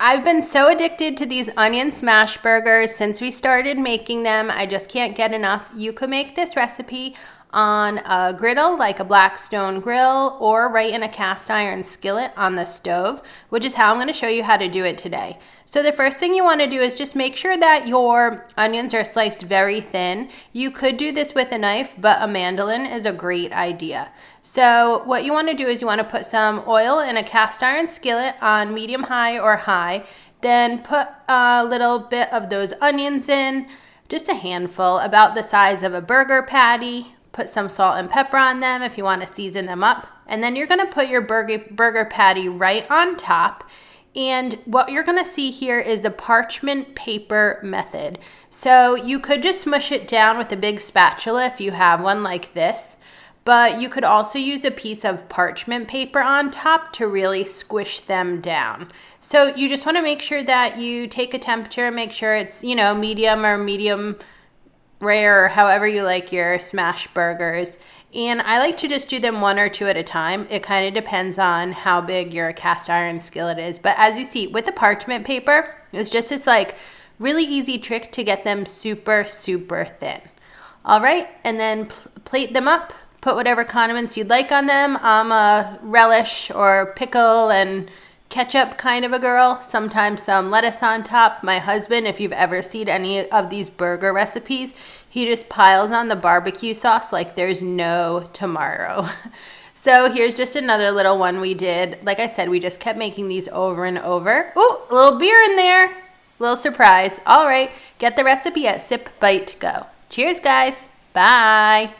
I've been so addicted to these onion smash burgers since we started making them. I just can't get enough. You could make this recipe on a griddle, like a blackstone grill, or right in a cast iron skillet on the stove, which is how I'm going to show you how to do it today. So the first thing you want to do is just make sure that your onions are sliced very thin. You could do this with a knife, but a mandolin is a great idea. So what you want to do is you want to put some oil in a cast iron skillet on medium high or high. Then put a little bit of those onions in, just a handful, about the size of a burger patty. Put some salt and pepper on them if you want to season them up. And then you're going to put your burger patty right on top. And what you're going to see here is the parchment paper method. So you could just smush it down with a big spatula if you have one like this. But you could also use a piece of parchment paper on top to really squish them down. So you just want to make sure that you take a temperature, make sure it's, medium or medium rare, or however you like your smash burgers. And I like to just do them one or two at a time. It kind of depends on how big your cast iron skillet is. But as you see, with the parchment paper, it's just this really easy trick to get them super, super thin. All right, and then plate them up. Put whatever condiments you'd like on them. I'm a relish or pickle and ketchup kind of a girl. Sometimes some lettuce on top. My husband, if you've ever seen any of these burger recipes, he just piles on the barbecue sauce like there's no tomorrow. So here's just another little one we did. Like I said, we just kept making these over and over. Ooh, a little beer in there. Little surprise. All right, get the recipe at Sip Bite Go. Cheers, guys. Bye.